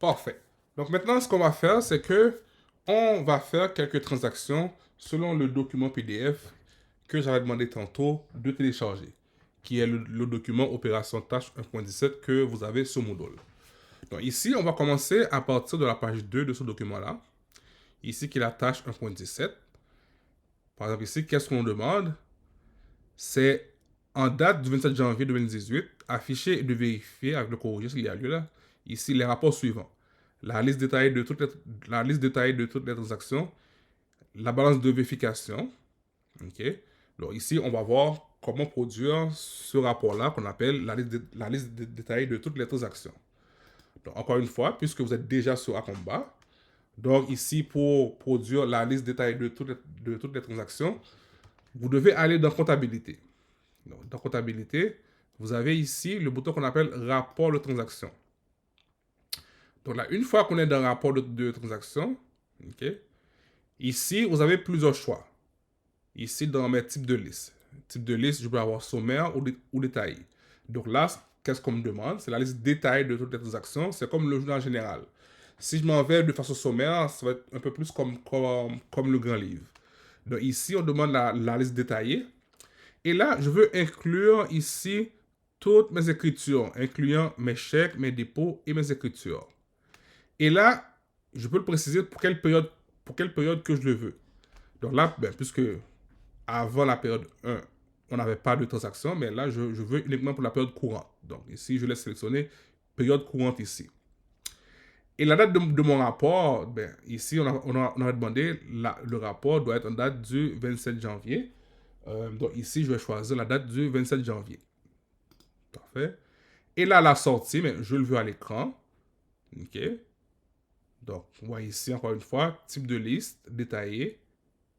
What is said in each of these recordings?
Parfait. Donc maintenant, ce qu'on va faire, c'est que on va faire quelques transactions selon le document PDF que j'avais demandé tantôt de télécharger, qui est le document opération tâche 1.17 que vous avez sur Moodle. Donc ici, on va commencer à partir de la page 2 de ce document-là. Ici, qui est la tâche 1.17. Par exemple, ici, qu'est-ce qu'on demande? C'est en date du 27 janvier 2018, afficher et de vérifier avec le corrigé s'il y a lieu là. Ici, les rapports suivants. La liste détaillée de toutes les transactions, la balance de vérification. OK? Donc ici, on va voir comment produire ce rapport-là qu'on appelle la liste détaillée de toutes les transactions. Donc, encore une fois, puisque vous êtes déjà sur Acomba, donc ici, pour produire la liste détaillée de toutes les transactions, vous devez aller dans comptabilité. Donc, dans comptabilité, vous avez ici le bouton qu'on appelle rapport de transaction. Donc là, une fois qu'on est dans le rapport de transaction, ok, ici, vous avez plusieurs choix. Ici, dans mes types de liste. Type de liste, je peux avoir sommaire ou détaillé. Donc là, qu'est-ce qu'on me demande? C'est la liste détaillée de toutes les transactions. C'est comme le journal général. Si je m'en vais de façon sommaire, ça va être un peu plus comme le grand livre. Donc ici, on demande la liste détaillée. Et là, je veux inclure ici toutes mes écritures, incluant mes chèques, mes dépôts et mes écritures. Et là, je peux le préciser pour quelle période que je le veux. Donc là, ben, puisque avant la période 1, on n'avait pas de transaction, mais là, je veux uniquement pour la période courante. Donc ici, je laisse sélectionner période courante ici. Et la date de mon rapport, ben, ici, on a demandé, le rapport doit être en date du 27 janvier. Donc ici, je vais choisir la date du 27 janvier. Parfait. Et là, la sortie, mais je le veux à l'écran. OK. Donc, on voit ici, encore une fois, type de liste, détaillé,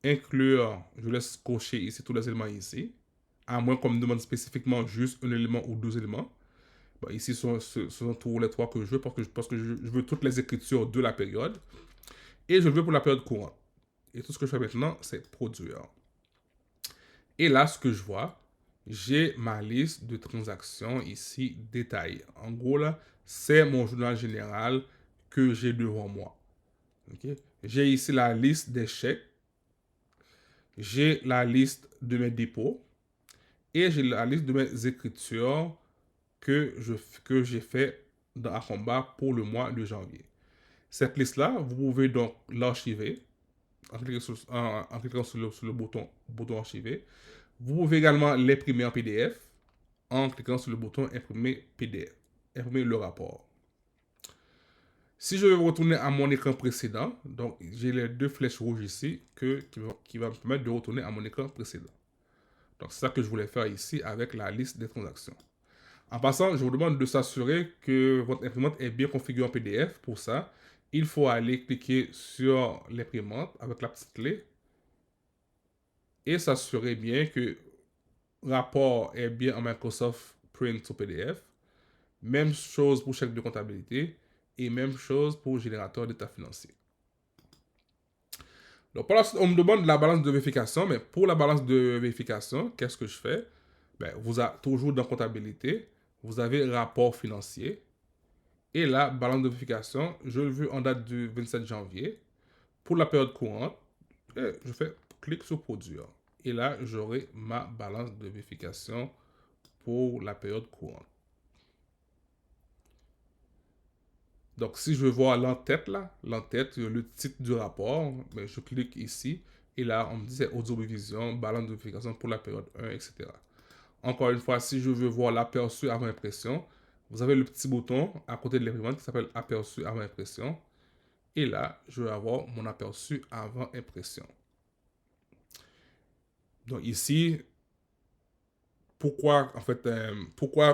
inclure, je laisse cocher ici tous les éléments ici, à moins qu'on me demande spécifiquement juste un élément ou deux éléments. Bon, ici, ce sont tous les trois que je veux parce que je veux toutes les écritures de la période. Et je le veux pour la période courante. Et tout ce que je fais maintenant, c'est produire. Et là, ce que je vois, j'ai ma liste de transactions ici détaillée. En gros, là, c'est mon journal général que j'ai devant moi. Okay? J'ai ici la liste des chèques, j'ai la liste de mes dépôts et j'ai la liste de mes écritures que j'ai fait dans Acomba pour le mois de janvier. Cette liste-là, vous pouvez donc l'archiver en cliquant sur le bouton archiver. Vous pouvez également l'imprimer en PDF en cliquant sur le bouton imprimer PDF, imprimer le rapport. Si je veux retourner à mon écran précédent, donc j'ai les deux flèches rouges ici qui va me permettre de retourner à mon écran précédent. Donc c'est ça que je voulais faire ici avec la liste des transactions. En passant, je vous demande de s'assurer que votre imprimante est bien configurée en PDF. Pour ça, il faut aller cliquer sur l'imprimante avec la petite clé et s'assurer bien que rapport est bien en Microsoft Print ou PDF. Même chose pour chèque de comptabilité et même chose pour générateur d'état financier. Donc, par la suite, on me demande la balance de vérification, mais pour la balance de vérification, qu'est-ce que je fais? Ben, vous avez toujours dans comptabilité, vous avez rapport financier. Et la balance de vérification, je le veux en date du 27 janvier. Pour la période courante, je fais clic sur produire. Et là, j'aurai ma balance de vérification pour la période courante. Donc, si je veux voir l'entête, là, l'entête, le titre du rapport, ben, je clique ici. Et là, on me dit c'est audio-révision, balance de vérification pour la période 1, etc. Encore une fois, si je veux voir l'aperçu avant impression, vous avez le petit bouton à côté de l'imprimante qui s'appelle aperçu avant impression. Et là, je vais avoir mon aperçu avant impression. Donc ici, pourquoi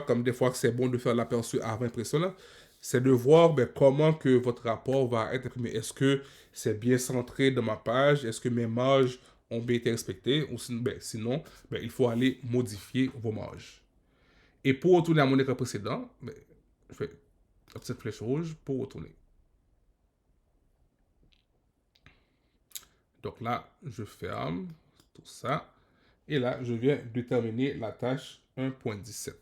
comme des fois c'est bon de faire l'aperçu avant impression là, c'est de voir ben, comment que votre rapport va être imprimé. Est-ce que c'est bien centré dans ma page? Est-ce que mes marges ont bien été respectées? Ou sinon, il faut aller modifier vos marges. Et pour retourner à mon écran précédent, je fais la petite flèche rouge pour retourner. Donc là, je ferme tout ça. Et là, je viens de terminer la tâche 1.17.